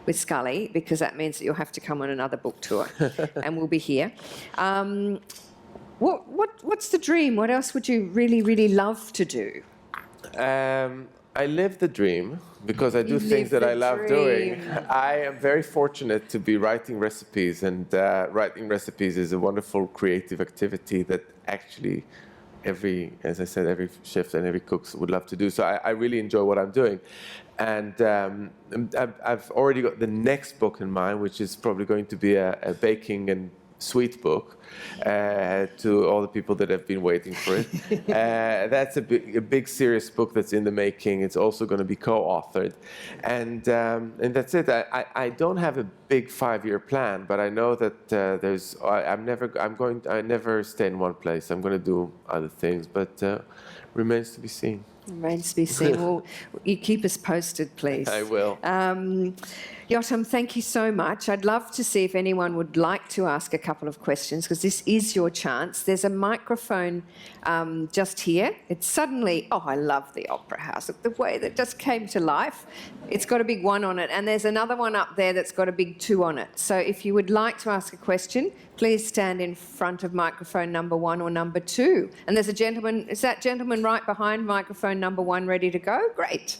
with Scully, because that means that you'll have to come on another book tour, and we'll be here. What's the dream? What else would you really, really love to do? I live the dream because I do things that I love doing. I am very fortunate to be writing recipes, and writing recipes is a wonderful creative activity that actually as I said, every chef and every cook would love to do. So I really enjoy what I'm doing. And I've already got the next book in mind, which is probably going to be a baking and sweet book to all the people that have been waiting for it. That's a big serious book that's in the making. It's also going to be co-authored, and that's it. I don't have a big 5-year plan, but I know that I never stay in one place. I'm going to do other things, but remains to be seen. Remains to be seen. Well, you keep us posted, please. I will. Yotam, thank you so much. I'd love to see if anyone would like to ask a couple of questions, because this is your chance. There's a microphone just here. It's suddenly, I love the Opera House. The way that just came to life. It's got a big 1 on it, and there's another one up there that's got a big 2 on it. So if you would like to ask a question, please stand in front of microphone number 1 or number 2. And there's a gentleman, is that gentleman right behind microphone number 1 ready to go? Great.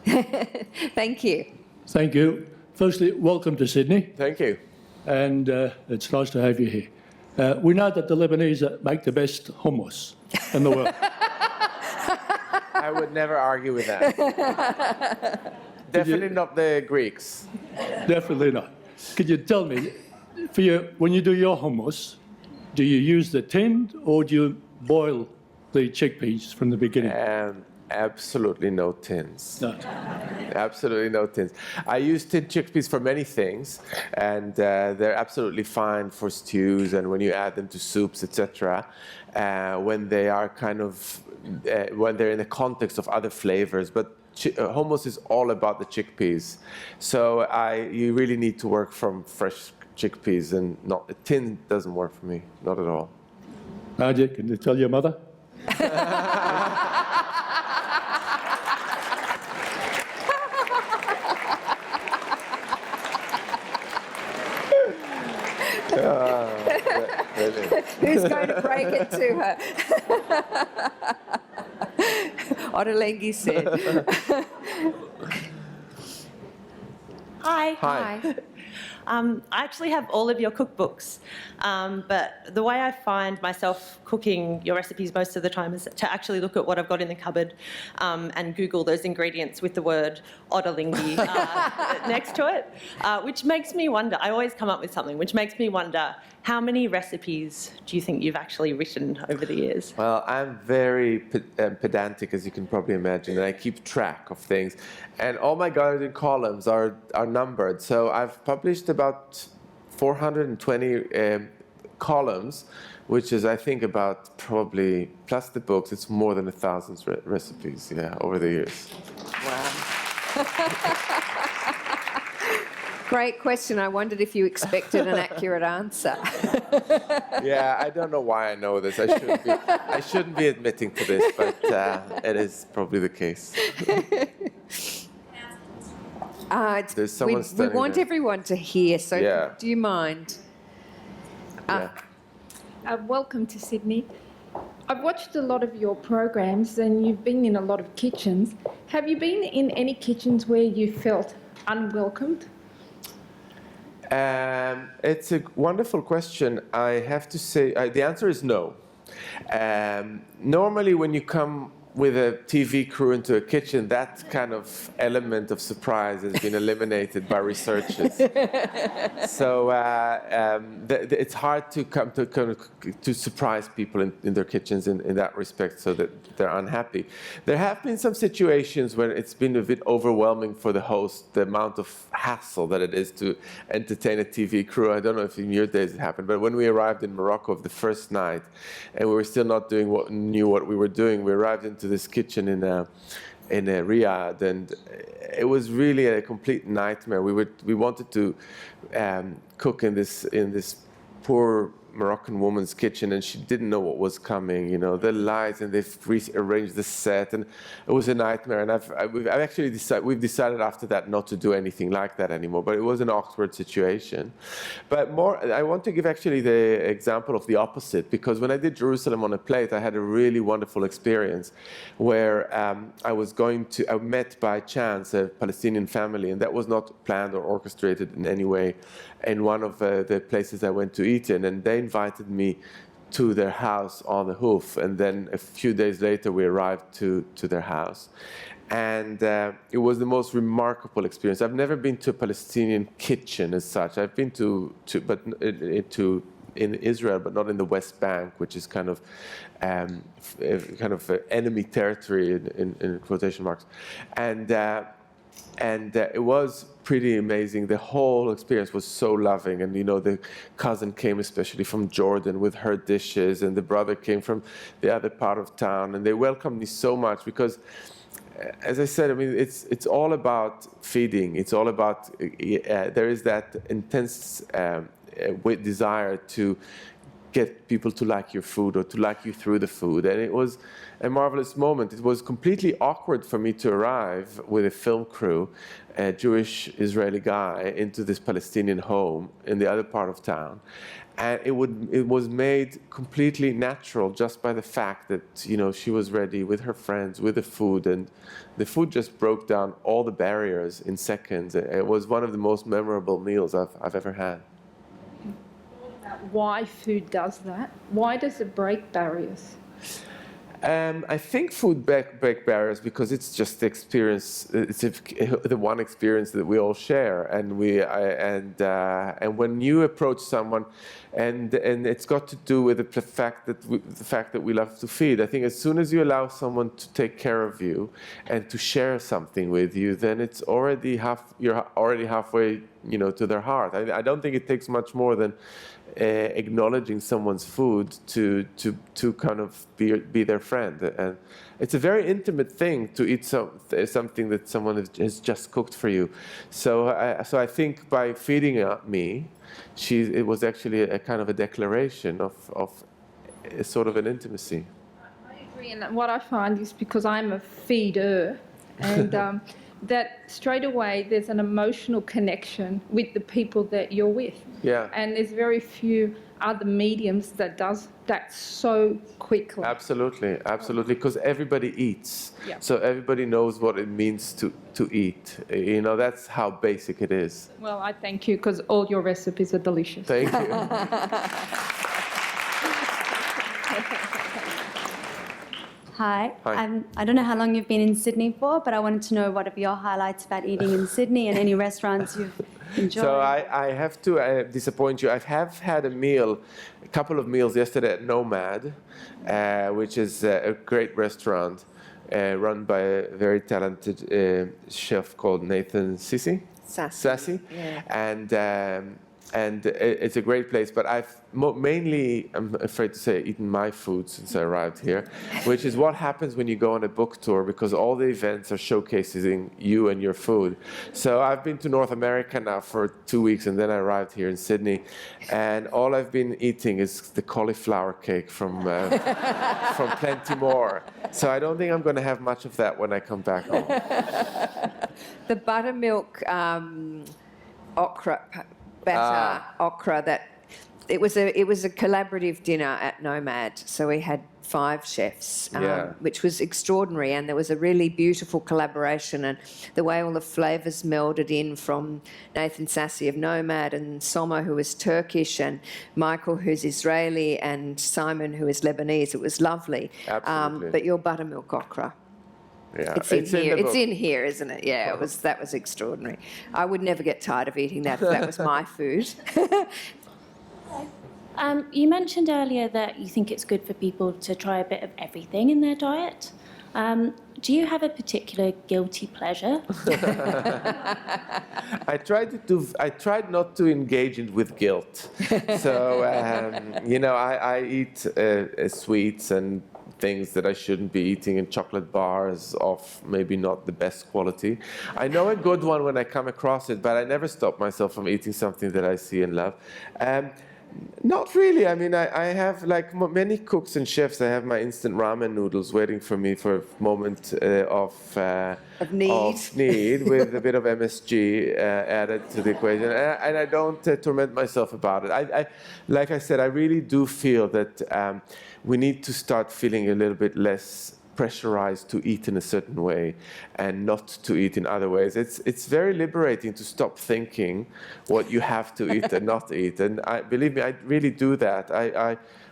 Thank you. Thank you. Firstly, welcome to Sydney. Thank you. And it's nice to have you here. We know that the Lebanese make the best hummus in the world. I would never argue with that. Definitely not the Greeks. Definitely not. Could you tell me, when you do your hummus, do you use the tin or do you boil the chickpeas from the beginning? Absolutely no tins. No. Absolutely no tins. I use tin chickpeas for many things, and they're absolutely fine for stews and when you add them to soups, etc. When they are when they're in the context of other flavors. But hummus is all about the chickpeas, so you really need to work from fresh chickpeas, and not a tin doesn't work for me, not at all. Nadia, can you tell your mother? Who's going to break it to her? Ottolenghi said. Hi. Hi. I actually have all of your cookbooks, but the way I find myself cooking your recipes most of the time is to actually look at what I've got in the cupboard and Google those ingredients with the word Ottolenghi next to it, which makes me wonder, I always come up with something, which makes me wonder, how many recipes do you think you've actually written over the years? Well, I'm very pedantic, as you can probably imagine, and I keep track of things. And all my garden columns are numbered. So I've published about 420 columns, which is, I think, about probably, plus the books, it's more than 1,000 recipes, over the years. Wow. Great question. I wondered if you expected an accurate answer. Yeah, I don't know why I know this. I shouldn't be admitting to this, but it is probably the case. There's someone we want there. everyone to hear, so Yeah. do you mind? Yeah. Welcome to Sydney. I've watched a lot of your programs and you've been in a lot of kitchens. Have you been in any kitchens where you felt unwelcomed? It's a wonderful question. I have to say, the answer is no. Normally when you come with a TV crew into a kitchen, that kind of element of surprise has been eliminated by researchers. So it's hard to come to surprise people in their kitchens in that respect, so that they're unhappy. There have been some situations where it's been a bit overwhelming for the host, the amount of hassle that it is to entertain a TV crew. I don't know if in your days it happened, but when we arrived in Morocco the first night, and we were still not doing what we were doing, we arrived into this kitchen in Riyadh, and it was really a complete nightmare. We wanted to cook in this poor Moroccan woman's kitchen, and she didn't know what was coming. The lights, and they've rearranged the set, and it was a nightmare. And we've decided after that not to do anything like that anymore. But it was an awkward situation. But I want to give actually the example of the opposite, because when I did Jerusalem on a Plate, I had a really wonderful experience where I met by chance a Palestinian family, and that was not planned or orchestrated in any way, in one of the places I went to eat in, and they invited me to their house on the hoof, and then a few days later we arrived to their house. And it was the most remarkable experience. I've never been to a Palestinian kitchen as such. I've been in Israel, but not in the West Bank, which is kind of enemy territory in quotation marks. And it was pretty amazing. The whole experience was so loving. And, the cousin came especially from Jordan with her dishes, and the brother came from the other part of town. And they welcomed me so much because, as I said, it's all about feeding. It's all about, there is that intense desire to get people to like your food or to like you through the food. And it was a marvelous moment. It was completely awkward for me to arrive with a film crew, a Jewish Israeli guy, into this Palestinian home in the other part of town. And it was made completely natural just by the fact that, she was ready with her friends, with the food, and the food just broke down all the barriers in seconds. It was one of the most memorable meals I've ever had. Why food does that? Why does it break barriers? I think food break barriers because it's just the experience. It's the one experience that we all share, and when you approach someone, and it's got to do with the fact that we love to feed. I think as soon as you allow someone to take care of you and to share something with you, then it's already you're already halfway, to their heart. I don't think it takes much more than acknowledging someone's food to kind of be their friend. And it's a very intimate thing to eat something that someone has just cooked for you. So I think by feeding me, it was actually a kind of a declaration of a sort of an intimacy. I agree, and what I find is because I'm a feeder, and that straight away there's an emotional connection with the people that you're with. Yeah. And there's very few other mediums that does that so quickly. Absolutely, because everybody eats. Yeah. So everybody knows what it means to eat. That's how basic it is. Well, I thank you because all your recipes are delicious. Thank you. Hi. Hi. I don't know how long you've been in Sydney for, but I wanted to know what are your highlights about eating in Sydney and any restaurants you've enjoyed. So I have to disappoint you. I have had a couple of meals yesterday at Nomad, which is a great restaurant run by a very talented chef called Nathan Sassy. Yeah. And it's a great place, but I've mainly, I'm afraid to say, eaten my food since I arrived here, which is what happens when you go on a book tour, because all the events are showcasing you and your food. So I've been to North America now for 2 weeks, and then I arrived here in Sydney, and all I've been eating is the cauliflower cake from Plenty More. So I don't think I'm going to have much of that when I come back home. The buttermilk okra that it was a collaborative dinner at Nomad, so we had 5 chefs, which was extraordinary, and there was a really beautiful collaboration, and the way all the flavours melded in from Nathan Sassy of Nomad, and Soma, who is Turkish, and Michael, who's Israeli, and Simon, who is Lebanese. It was lovely. Absolutely. But your buttermilk okra. Yeah, It's in here. the book. It's in here, isn't it? Yeah, that was extraordinary. I would never get tired of eating that. That was my food. You mentioned earlier that you think it's good for people to try a bit of everything in their diet. Do you have a particular guilty pleasure? I tried not to engage with guilt. So, I eat sweets and things that I shouldn't be eating, and chocolate bars of maybe not the best quality. I know a good one when I come across it, but I never stop myself from eating something that I see and love. Not really. I mean, I have, like many cooks and chefs, I have my instant ramen noodles waiting for me for a moment of need with a bit of MSG added to the equation. And I don't torment myself about it. Like I said, I really do feel that we need to start feeling a little bit less pressurized to eat in a certain way and not to eat in other ways. It's very liberating to stop thinking what you have to eat and not eat. And believe me, I really do that.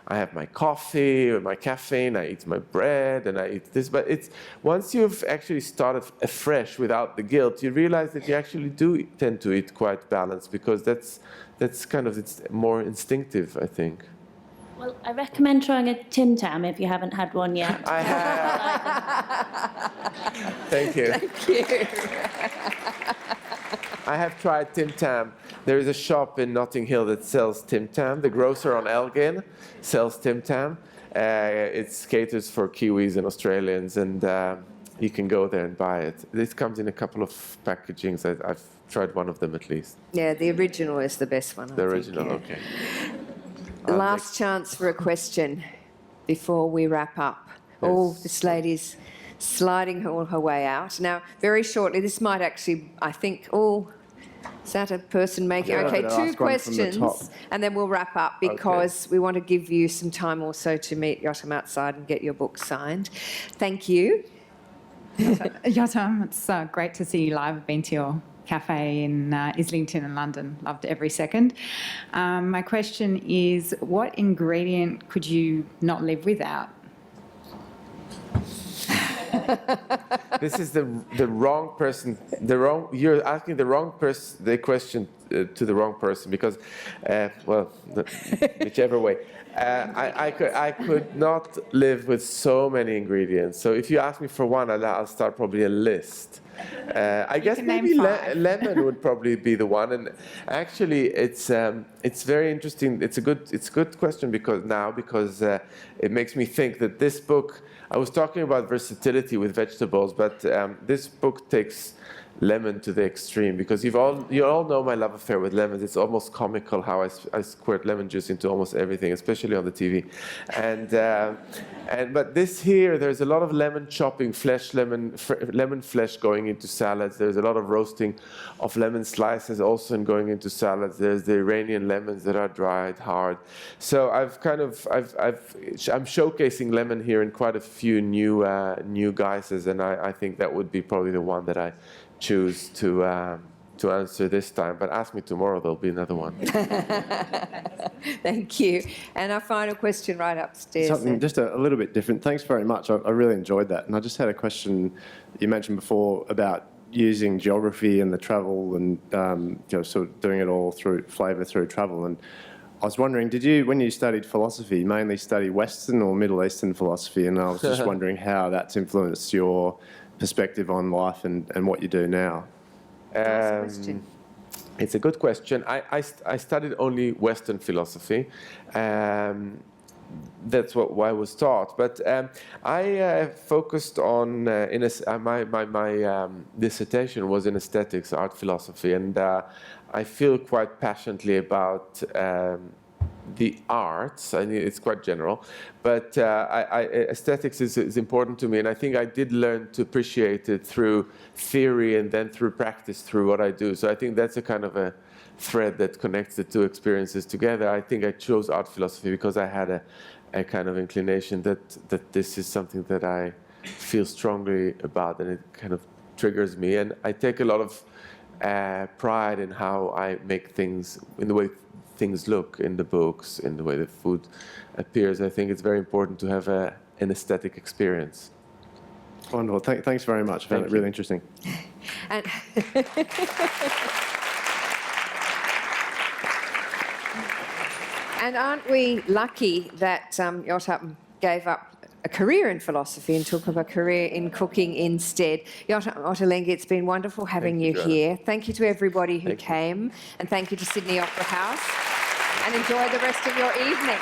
I have my coffee or my caffeine, I eat my bread, and I eat this. But it's once you've actually started afresh without the guilt, you realize that you actually do tend to eat quite balanced, because that's kind of, it's more instinctive, I think. Well, I recommend trying a Tim Tam if you haven't had one yet. I have. Thank you. Thank you. I have tried Tim Tam. There is a shop in Notting Hill that sells Tim Tam. The grocer on Elgin sells Tim Tam. It caters for Kiwis and Australians, and you can go there and buy it. This comes in a couple of packagings. I've tried one of them at least. Yeah, the original is the best one. The original, okay. Last chance for a question before we wrap up. Oh, this lady's sliding her way out. Now, very shortly, this might actually, I think, is that a person making? Yeah, okay, but 2 ask one from the questions, top. and then we'll wrap up, because we want to give you some time also to meet Yotam outside and get your book signed. Thank you. Yotam, it's great to see you live. I've been to your cafe in Islington in London. Loved every second. My question is, what ingredient could you not live without? This is the wrong person. You're asking the wrong person the question to the wrong person, because, whichever way. I could not live with so many ingredients. So if you ask me for one, I'll start probably a list. I guess maybe lemon would probably be the one. And actually, it's very interesting. It's a good question because it makes me think that this book. I was talking about versatility with vegetables, but this book takes lemon to the extreme, because you all know my love affair with lemons. It's almost comical how I squirt lemon juice into almost everything, especially on the TV. But this here, there's a lot of lemon chopping, lemon flesh going into salads. There's a lot of roasting of lemon slices also going into salads. There's the Iranian lemons that are dried hard. So I'm showcasing lemon here in quite a few new guises, and I think that would be probably the one that I choose to answer this time. But ask me tomorrow, there'll be another one. Thank you. And our final question right upstairs. Something just a little bit different. Thanks very much. I really enjoyed that. And I just had a question you mentioned before about using geography and the travel and sort of doing it all through flavour through travel. And I was wondering, did you, when you studied philosophy, mainly study Western or Middle Eastern philosophy? And I was just wondering how that's influenced your perspective on life and what you do now. It's a good question. I studied only Western philosophy. That's what I was taught. But I focused on my dissertation was in aesthetics, art philosophy, and I feel quite passionately about the arts. I mean, it's quite general, but aesthetics is important to me, and I think I did learn to appreciate it through theory and then through practice, through what I do. So I think that's a kind of a thread that connects the two experiences together. I think I chose art philosophy because I had a kind of inclination that this is something that I feel strongly about, and it kind of triggers me. And I take a lot of pride in how I make things, in the way things look in the books, in the way the food appears. I think it's very important to have an aesthetic experience. Wonderful. Thanks very much. I found it really interesting. And and aren't we lucky that Yotam gave up a career in philosophy and took up a career in cooking instead? Yotam Ottolenghi, it's been wonderful having you here. Thank you to everybody who came, and thank you to Sydney Opera House, and enjoy the rest of your evening.